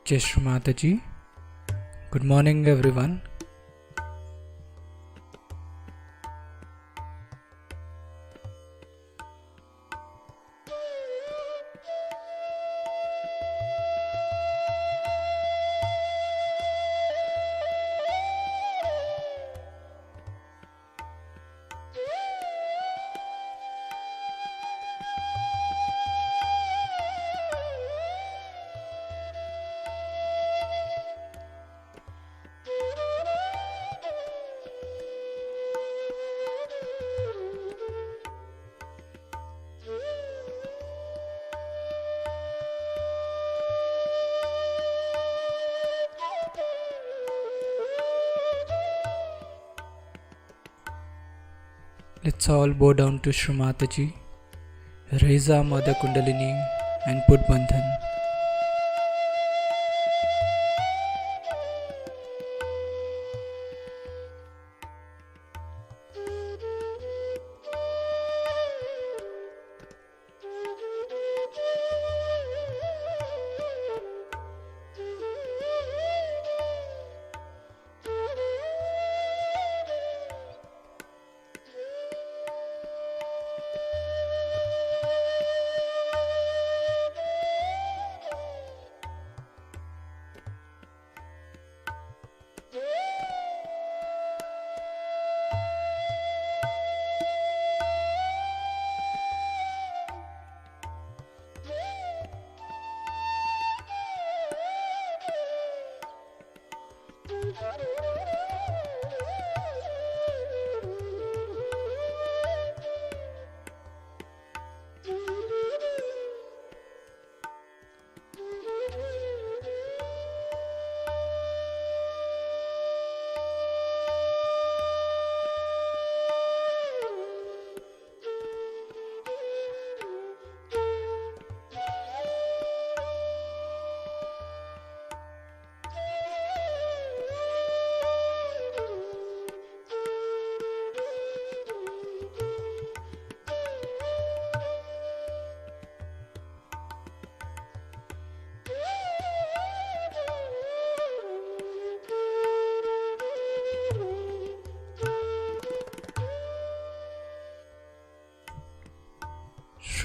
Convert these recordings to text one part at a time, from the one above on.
Jai Shri Mataji. Good morning, everyone. Let's all bow down to Shri Mataji, raise our Mother Kundalini and put Bandhan.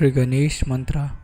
Shri Ganesh Mantra.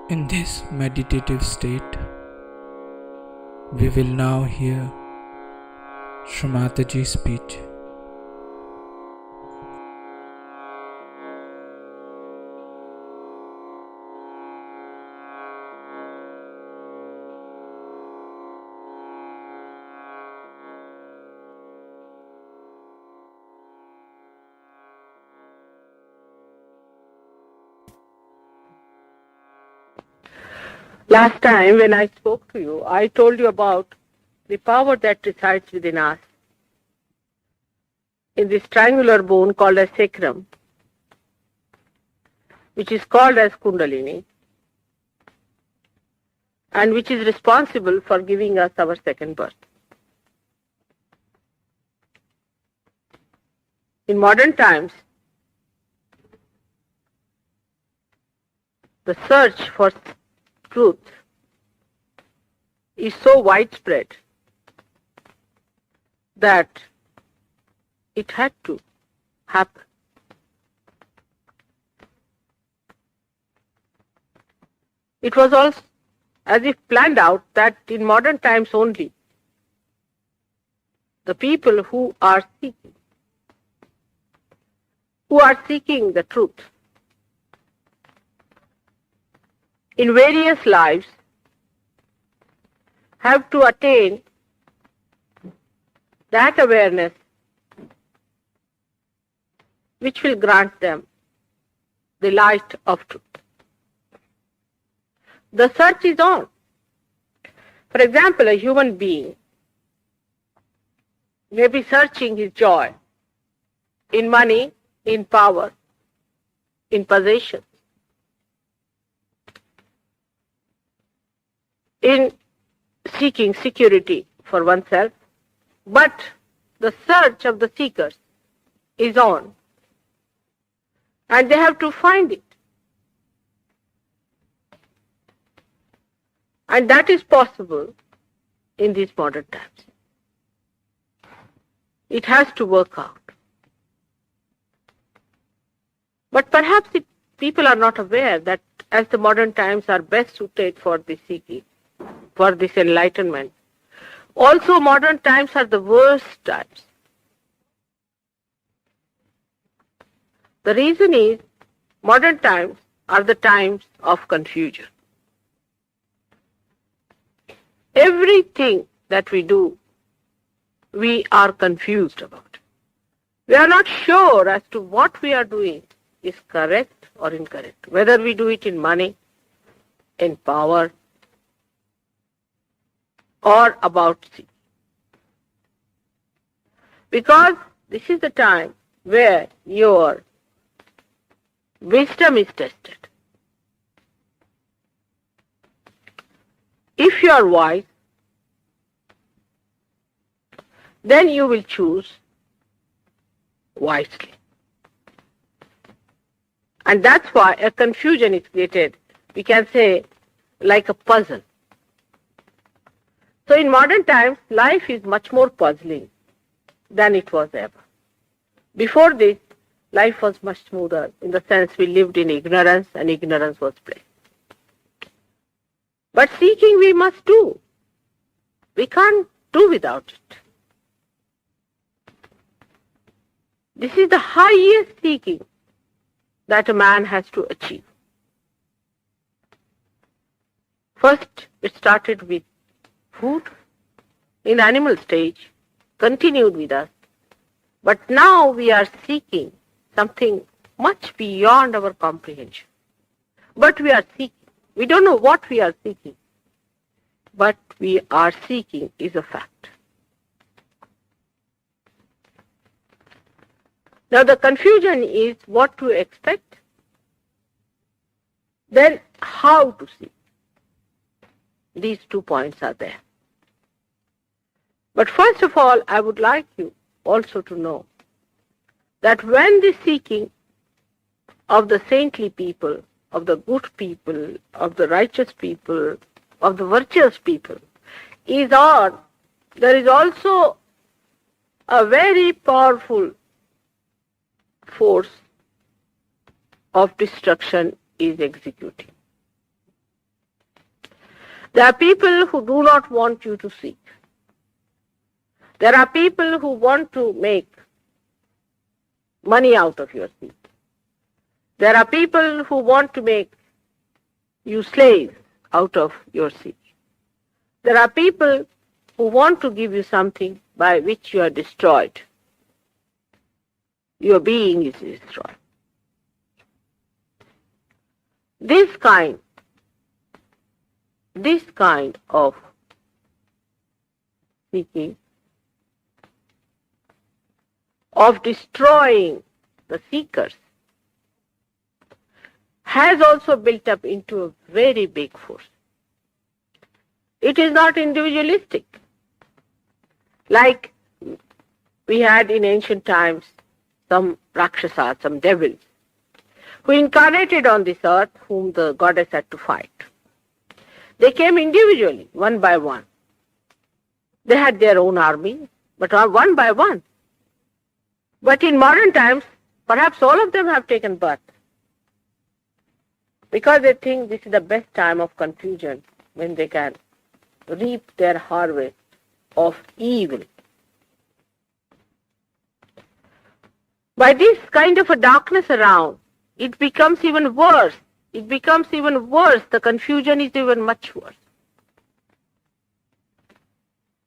In this meditative state, we will now hear Srimataji's speech. Last time when I spoke to you, I told you about the power that resides within us in this triangular bone called as sacrum, which is called as Kundalini, and which is responsible for giving us our second birth. In modern times, the search for truth is so widespread that it had to happen. It was also as if planned out that in modern times only, the people who are seeking the truth in various lives have to attain that awareness which will grant them the light of truth. The search is on. For example, a human being may be searching his joy in money, in power, in possessions, in seeking security for oneself, but the search of the seekers is on, and they have to find it. And that is possible in these modern times. It has to work out. But perhaps people are not aware that as the modern times are best suited for this seeking, for this enlightenment, also modern times are the worst times. The reason is modern times are the times of confusion. Everything that we do, we are confused about. We are not sure as to what we are doing is correct or incorrect, whether we do it in money, in power, or about seeking. Because this is the time where your wisdom is tested. If you are wise, then you will choose wisely. And that's why a confusion is created, we can say, like a puzzle. So in modern times, life is much more puzzling than it was ever. Before this, life was much smoother in the sense we lived in ignorance and ignorance was bliss. But seeking we must do. We can't do without it. This is the highest seeking that a man has to achieve. First, it started with food in the animal stage, continued with us. But now we are seeking something much beyond our comprehension. But we are seeking. We don't know what we are seeking. But we are seeking is a fact. Now the confusion is what to expect, then how to seek. These 2 points are there. But first of all, I would like you also to know that when the seeking of the saintly people, of the good people, of the righteous people, of the virtuous people is on, there is also a very powerful force of destruction is executing. There are people who do not want you to seek. There are people who want to make money out of your seek. There are people who want to make you slaves out of your seek. There are people who want to give you something by which you are destroyed. Your being is destroyed. This kind of seeking, of destroying the seekers, has also built up into a very big force. It is not individualistic. Like we had in ancient times some Rakshasas, some devils, who incarnated on this earth, whom the goddess had to fight. They came individually, one by one. They had their own army, but one by one. But in modern times, perhaps all of them have taken birth, because they think this is the best time of confusion, when they can reap their harvest of evil. By this kind of a darkness around, it becomes even worse. It becomes even worse. The confusion is even much worse.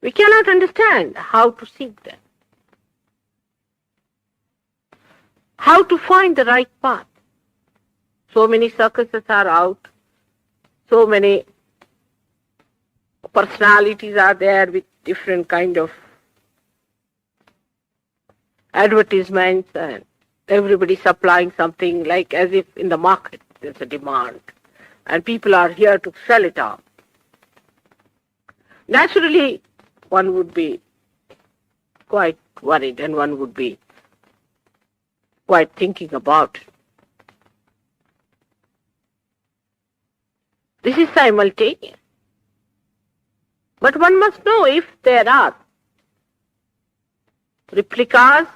We cannot understand how to seek them, how to find the right path. So many circuses are out, so many personalities are there with different kind of advertisements, and everybody supplying something, like as if in the market there's a demand and people are here to sell it off. Naturally, one would be quite worried and one would be quite thinking about it. This is simultaneous. But one must know, if there are replicas,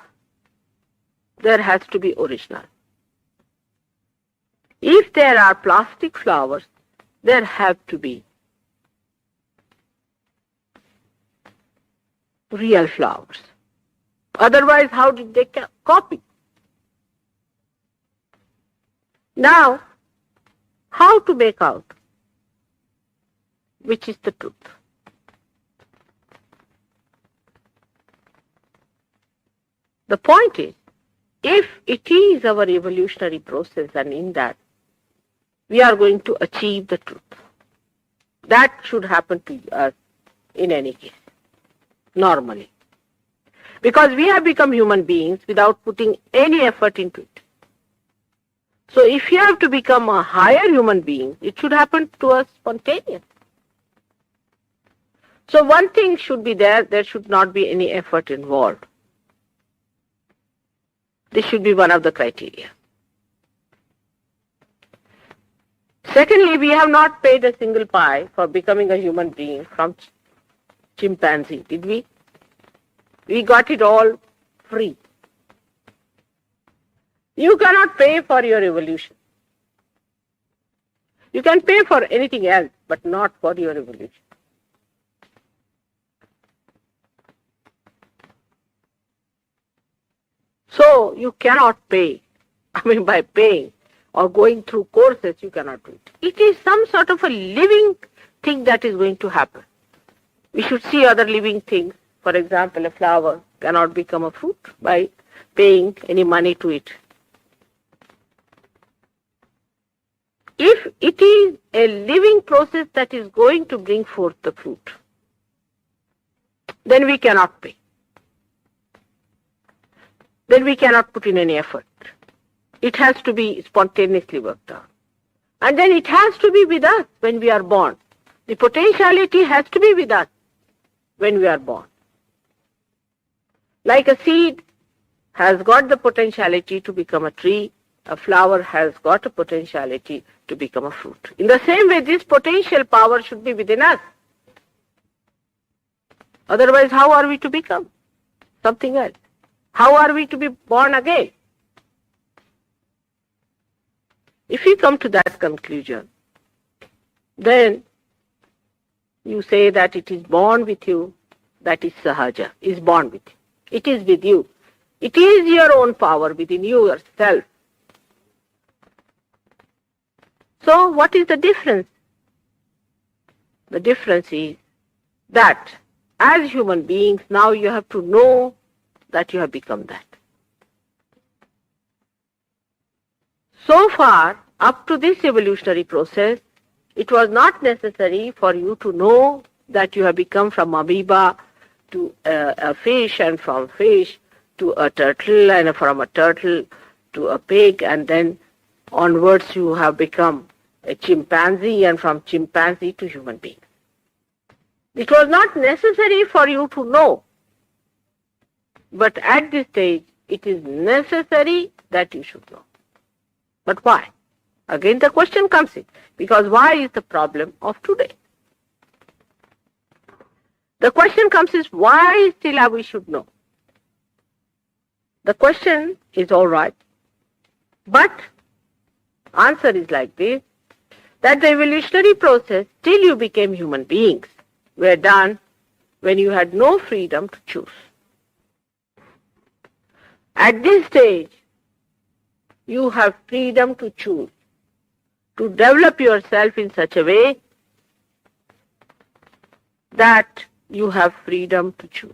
there has to be original. If there are plastic flowers, there have to be real flowers. Otherwise, how did they copy? Now, how to make out which is the truth? The point is, if it is our evolutionary process, and in that we are going to achieve the truth, that should happen to us in any case, normally. Because we have become human beings without putting any effort into it. So if you have to become a higher human being, it should happen to us spontaneously. So one thing should be there should not be any effort involved. This should be one of the criteria. Secondly, we have not paid a single pie for becoming a human being from chimpanzee, did we? We got it all free. You cannot pay for your evolution. You can pay for anything else, but not for your evolution. So you cannot pay. By paying or going through courses, you cannot do it. It is some sort of a living thing that is going to happen. We should see other living things. For example, a flower cannot become a fruit by paying any money to it. If it is a living process that is going to bring forth the fruit, then we cannot pay. Then we cannot put in any effort. It has to be spontaneously worked out. And then it has to be with us when we are born. The potentiality has to be with us when we are born. Like a seed has got the potentiality to become a tree, a flower has got a potentiality to become a fruit. In the same way, this potential power should be within us. Otherwise, how are we to become something else? How are we to be born again? If we come to that conclusion, then you say that it is born with you, that is sahaja, is born with you. It is with you. It is your own power within you yourself. So what is the difference? The difference is that as human beings, now you have to know that you have become that. So far, up to this evolutionary process, it was not necessary for you to know that you have become from amoeba to a fish, and from fish to a turtle, and from a turtle to a pig, and then onwards you have become a chimpanzee, and from chimpanzee to human being. It was not necessary for you to know, but at this stage it is necessary that you should know. But why? Again the question comes in, because why is the problem of today? The question comes is, why still we should know? The question is all right, but answer is like this, that the evolutionary process till you became human beings were done when you had no freedom to choose. At this stage, you have freedom to choose, to develop yourself in such a way that you have freedom to choose.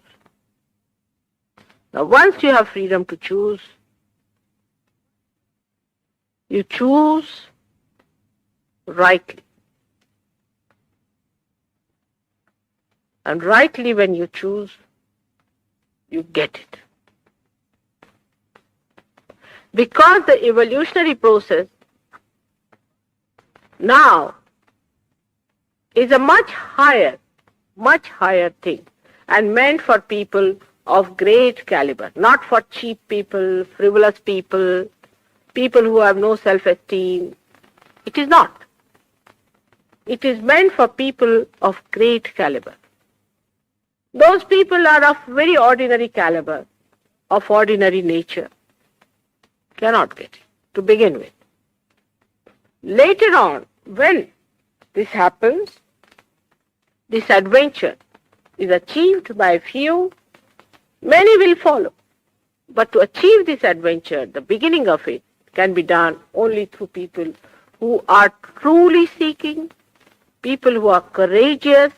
Now, once you have freedom to choose, you choose rightly. And rightly when you choose, you get it. Because the evolutionary process now is a much higher thing, and meant for people of great caliber, not for cheap people, frivolous people, people who have no self-esteem. It is not. It is meant for people of great caliber. Those people are of very ordinary caliber, of ordinary nature. Cannot get it to begin with. Later on, when this happens, this adventure is achieved by few, many will follow. But to achieve this adventure, the beginning of it can be done only through people who are truly seeking, people who are courageous,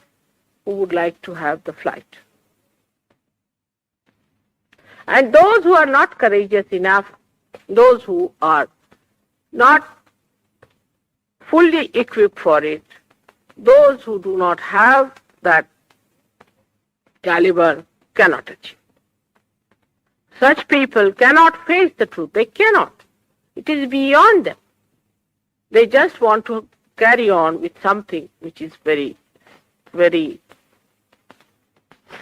who would like to have the flight. And those who are not courageous enough, those who are not fully equipped for it, those who do not have that caliber cannot achieve. Such people cannot face the truth. They cannot. It is beyond them. They just want to carry on with something which is very, very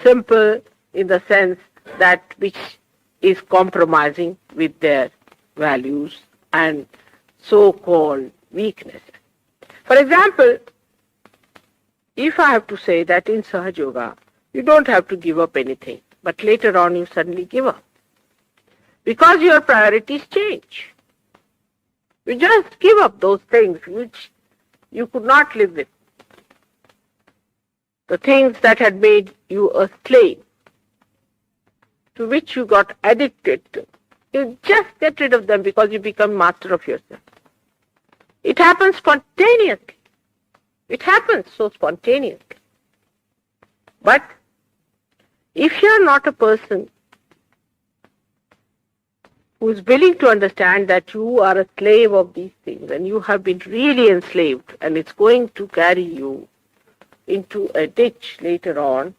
simple, in the sense that which is compromising with their values and so-called weaknesses. For example, if I have to say that in Sahaja Yoga, you don't have to give up anything, but later on you suddenly give up, because your priorities change. You just give up those things which you could not live with, the things that had made you a slave, to which you got addicted to. You just get rid of them because you become master of yourself. It happens spontaneously. It happens so spontaneously. But if you are not a person who is willing to understand that you are a slave of these things, and you have been really enslaved, and it's going to carry you into a ditch later on,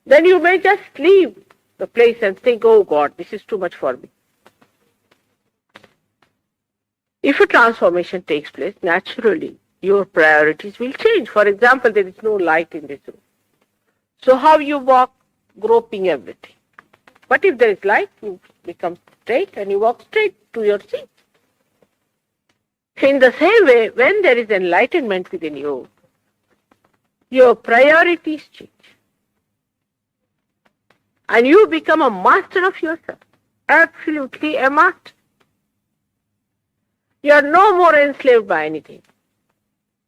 then you may just leave the place and think, oh God, this is too much for me. If a transformation takes place, naturally, your priorities will change. For example, there is no light in this room. So how you walk, groping everything. But if there is light, you become straight and you walk straight to your seat. In the same way, when there is enlightenment within you, your priorities change. And you become a master of yourself. Absolutely a master. You are no more enslaved by anything.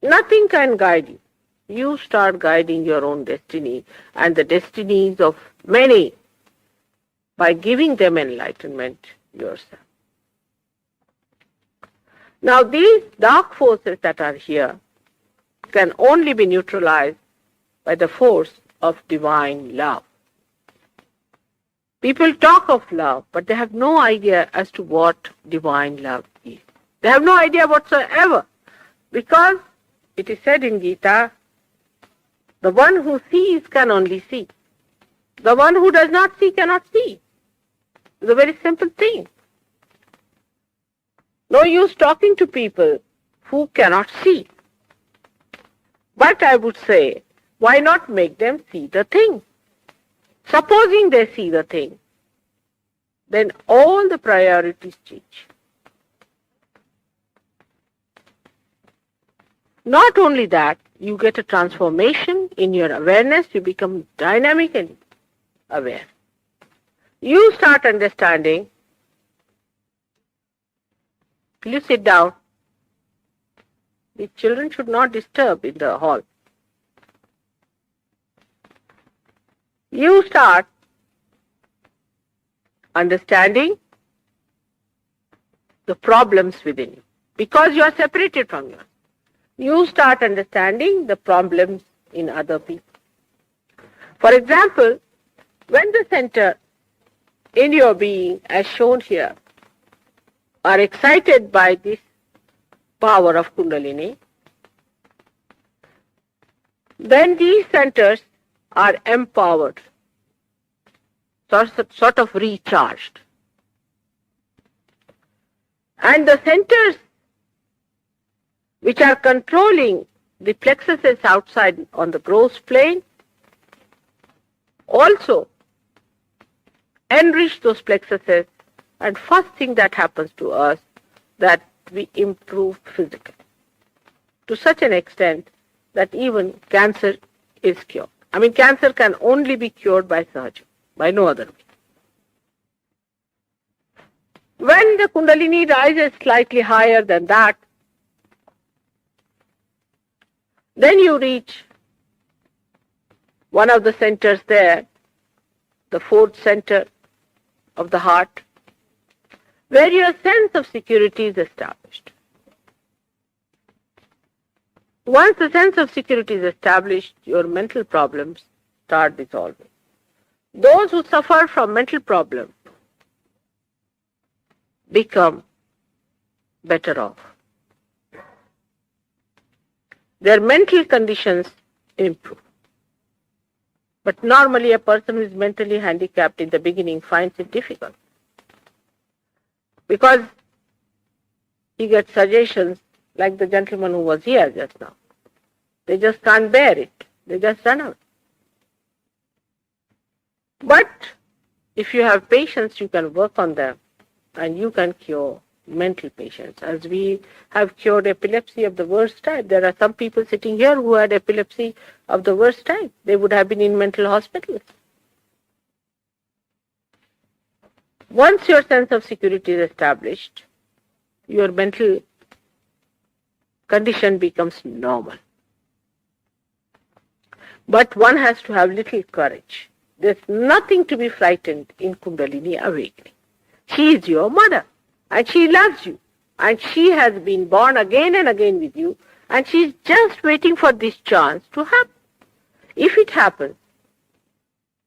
Nothing can guide you. you start guiding your own destiny and the destinies of many by giving them enlightenment yourself. Now these dark forces that are here can only be neutralized by the force of divine love. People talk of love, but they have no idea as to what divine love is. They have no idea whatsoever, because it is said in Gita, the one who sees can only see. The one who does not see cannot see. It's a very simple thing. No use talking to people who cannot see. But I would say, why not make them see the thing? Supposing they see the thing, then all the priorities change. Not only that, you get a transformation in your awareness, you become dynamic and aware. You start understanding. Will you sit down? The children should not disturb in the hall. You start understanding the problems within you because you are separated from yours. You start understanding the problems in other people. For example, when the center in your being, as shown here, are excited by this power of Kundalini, then these centers are empowered, sort of recharged. And the centers which are controlling the plexuses outside on the gross plane also enrich those plexuses, and first thing that happens to us, that we improve physically to such an extent that even cancer is cured. I mean, cancer can only be cured by surgery, by no other way. When the Kundalini rises slightly higher than that, then you reach one of the centers there, the fourth center of the heart, where your sense of security is established. Once the sense of security is established, your mental problems start dissolving. Those who suffer from mental problems become better off. Their mental conditions improve. But normally a person who is mentally handicapped in the beginning finds it difficult, because he gets suggestions like the gentleman who was here just now. They just can't bear it. They just run out. But if you have patience, you can work on them and you can cure mental patients. As we have cured epilepsy of the worst type, there are some people sitting here who had epilepsy of the worst type. They would have been in mental hospitals. Once your sense of security is established, your mental condition becomes normal. But one has to have little courage. There's nothing to be frightened in Kundalini awakening. She is your mother, and she loves you, and she has been born again and again with you, and she's just waiting for this chance to happen. If it happens,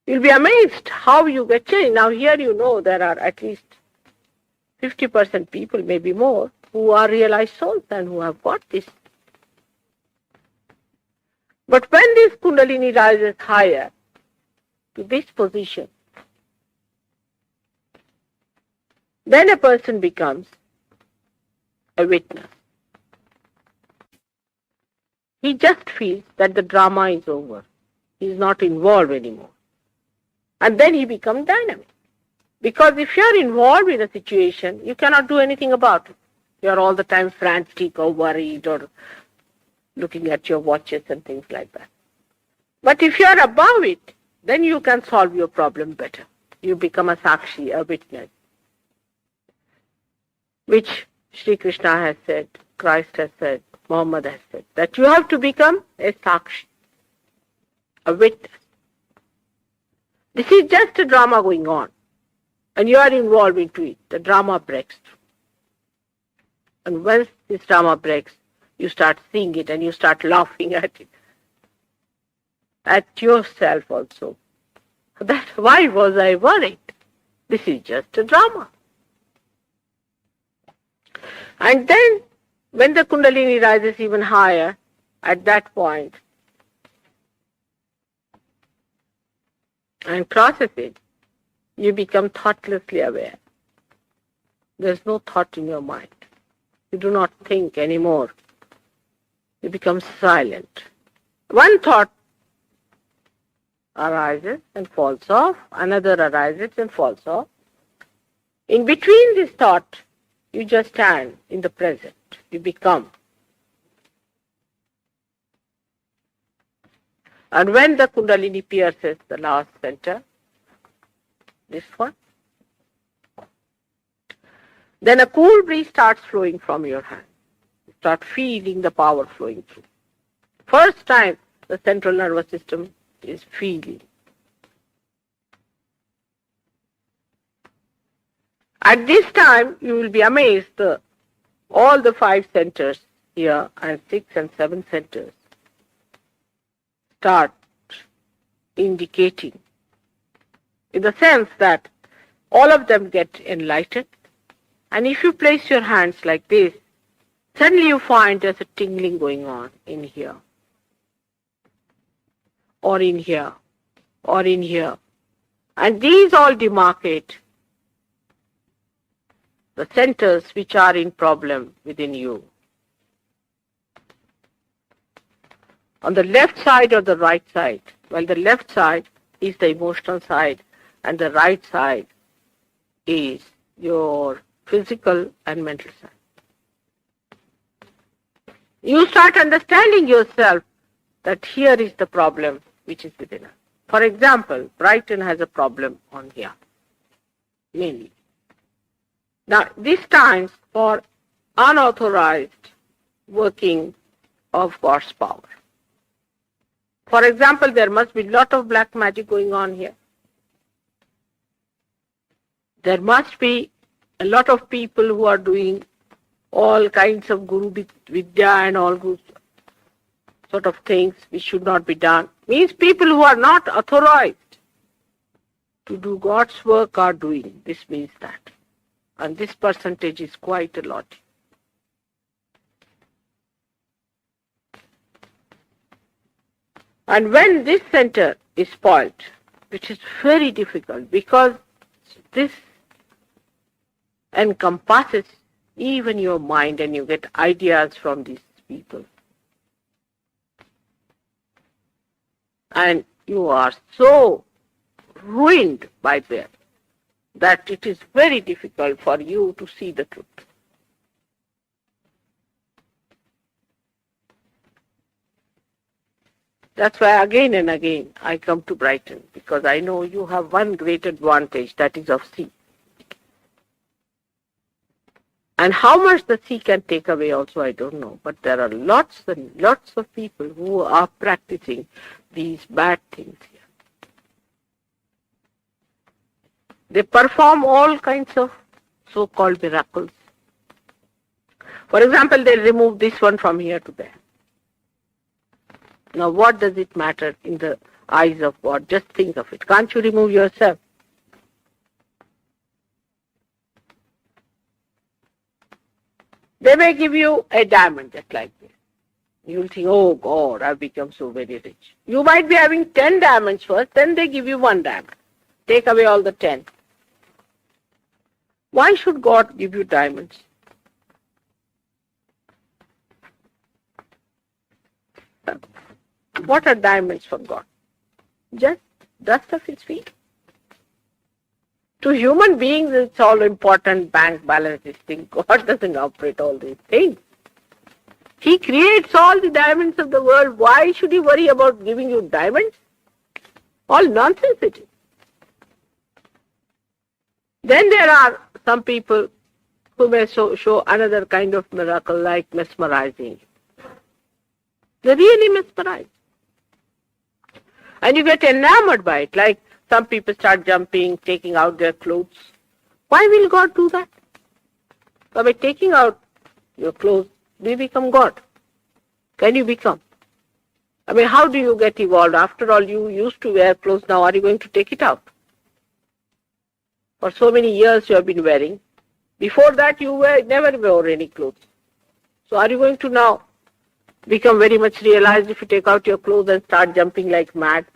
you'll be amazed how you get changed. Now here you know there are at least 50% people, maybe more, who are realized souls and who have got this. But when this Kundalini rises higher to this position, then a person becomes a witness. He just feels that the drama is over. He is not involved anymore. And then he becomes dynamic. Because if you are involved in a situation, you cannot do anything about it. You are all the time frantic or worried or looking at your watches and things like that. But if you are above it, then you can solve your problem better. You become a sakshi, a witness, which Sri Krishna has said, Christ has said, Muhammad has said, that you have to become a sakshi, a witness. This is just a drama going on, and you are involved into it. The drama breaks through. And once this drama breaks, you start seeing it and you start laughing at it, at yourself also. Why was I worried? This is just a drama. And then, when the Kundalini rises even higher, at that point, and crosses it, you become thoughtlessly aware. There's no thought in your mind. You do not think anymore. You become silent. One thought arises and falls off, another arises and falls off. In between this thought, you just stand in the present. You become. And when the Kundalini pierces the last center, this one, then a cool breeze starts flowing from your hand. You start feeling the power flowing through. First time the central nervous system is feeling. At this time, you will be amazed all the 5 centers here and 6 and 7 centers start indicating, in the sense that all of them get enlightened. And if you place your hands like this, suddenly you find there's a tingling going on in here, or in here, or in here. And these all demarcate the centers which are in problem within you. On the left side or the right side? Well, the left side is the emotional side, and the right side is your physical and mental side. You start understanding yourself that here is the problem which is within us. For example, Brighton has a problem on here, mainly. Now, this stands for unauthorized working of God's power. For example, there must be a lot of black magic going on here. There must be a lot of people who are doing all kinds of Guru Vidya and all those sort of things which should not be done. Means people who are not authorized to do God's work are doing. This means that. And this percentage is quite a lot. And when this center is spoiled, which is very difficult because this encompasses even your mind and you get ideas from these people. And you are so ruined by them that it is very difficult for you to see the truth. That's why again and again I come to Brighton, because I know you have one great advantage, that is of sea. And how much the sea can take away also I don't know, but there are lots and lots of people who are practicing these bad things here. They perform all kinds of so-called miracles. For example, they remove this one from here to there. Now what does it matter in the eyes of God? Just think of it. Can't you remove yourself? They may give you a diamond just like this. You'll think, oh God, I've become so very rich. You might be having 10 diamonds first, then they give you 1 diamond. Take away all the 10. Why should God give you diamonds? What are diamonds for God? Just dust of his feet. To human beings, it's all important, bank balance, this thing. God doesn't operate all these things. He creates all the diamonds of the world. Why should he worry about giving you diamonds? All nonsense it is. Then there are some people who may show another kind of miracle like mesmerizing. They're really mesmerized. And you get enamored by it, like some people start jumping, taking out their clothes. Why will God do that? So by taking out your clothes, do you become God? Can you become? I mean, how do you get evolved? After all, you used to wear clothes, now are you going to take it out? For so many years you have been wearing. Before that you never wore any clothes. So are you going to now become very much realized if you take out your clothes and start jumping like mad?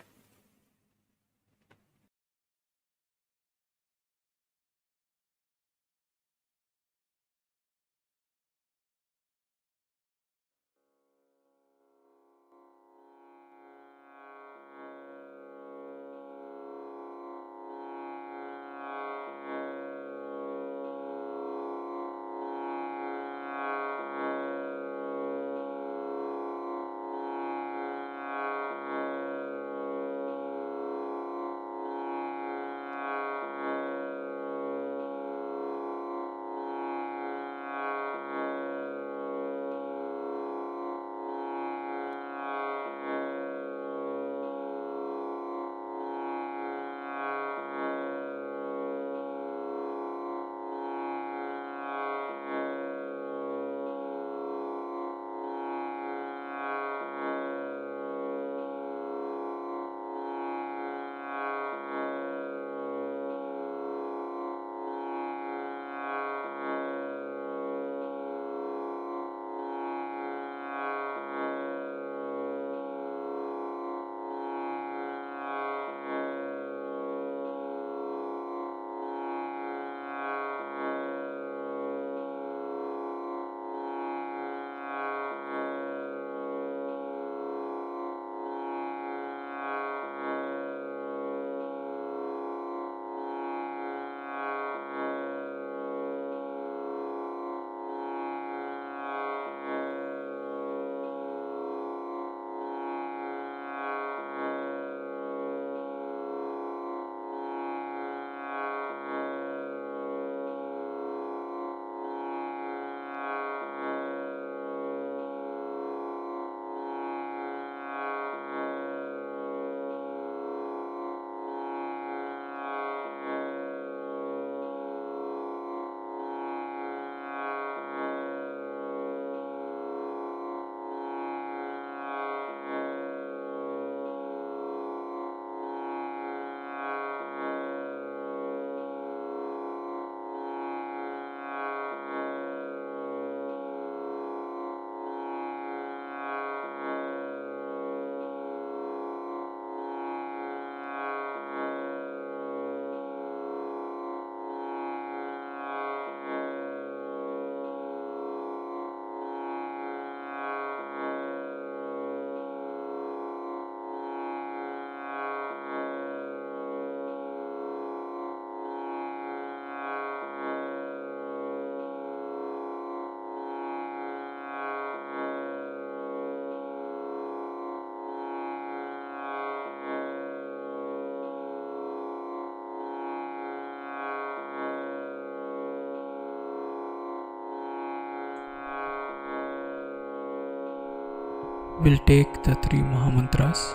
We'll take the three Mahamantras.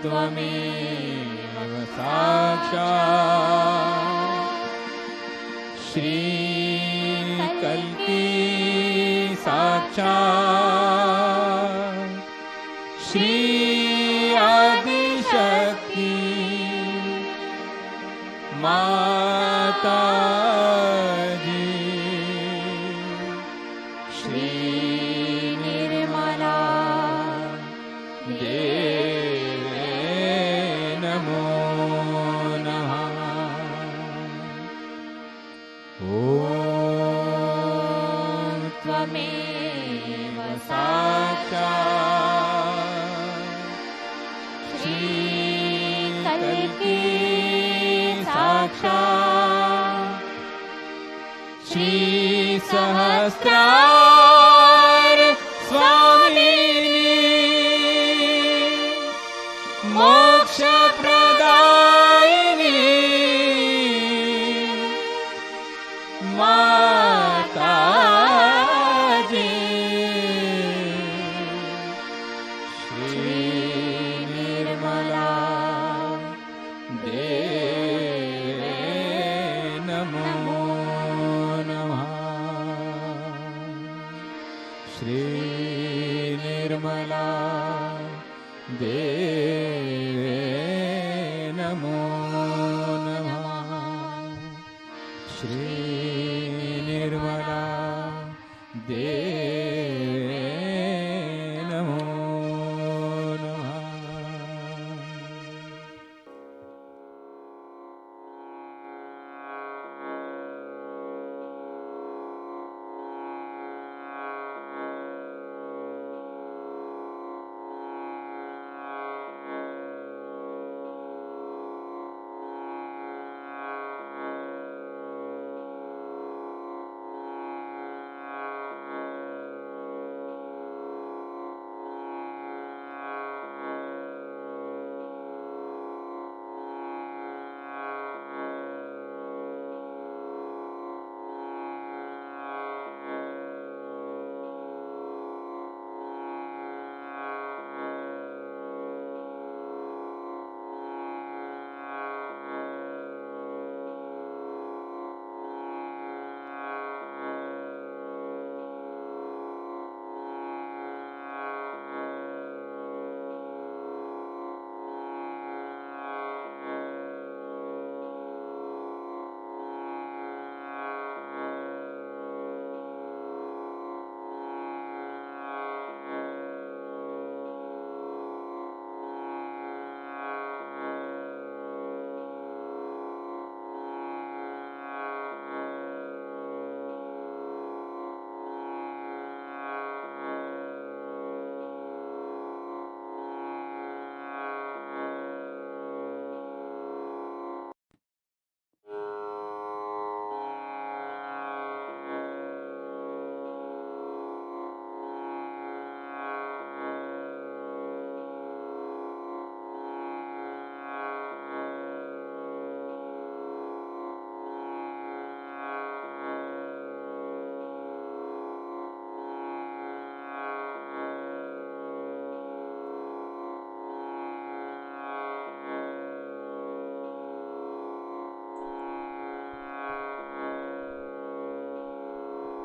त्वमेव साक्षात् श्रीकल्की साक्षात् श्री आदिशक्ति माता जी श्री निर्मला देवे नमो नमः। ॐ त्वमेव साक्षात् श्रीकल्की साक्षात् श्री सहस्रार स्वामिनी मोक्ष प्रदायिनी माता जी श्री निर्मला देवे नमो नमः। श्री निर्मला देवे नमो नमः। श्री निर्मला देवे नमो नमः।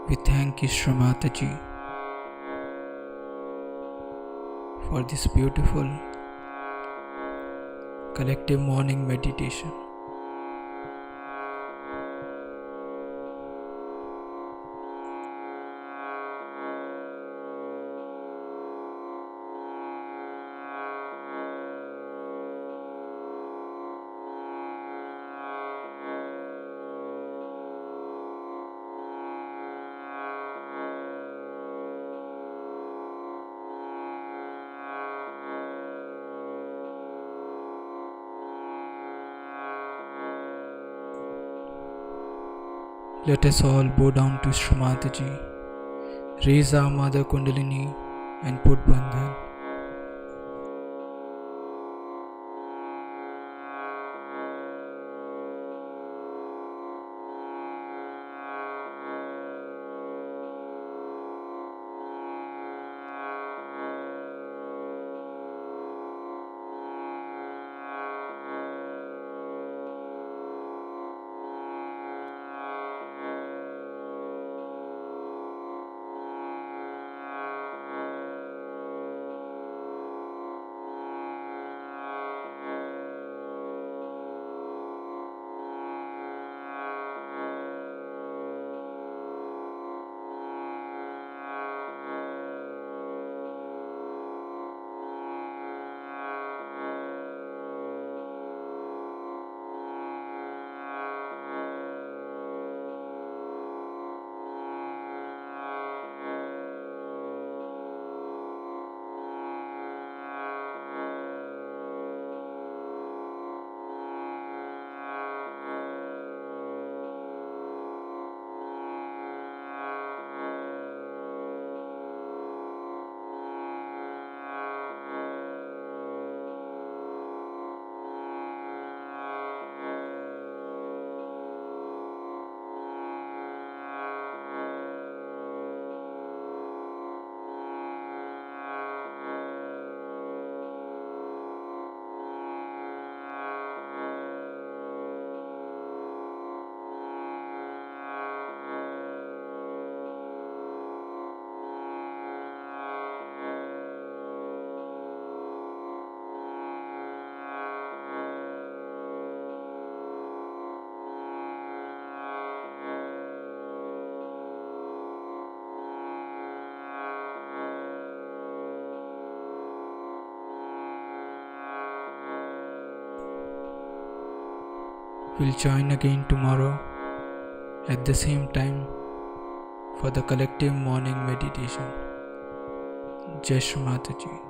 We thank Ishra Mataji for this beautiful collective morning meditation. Let us all bow down to Shri Mataji, raise our Mother Kundalini and put Bandhan. We'll join again tomorrow at the same time for the collective morning meditation. Jai Shri Mataji.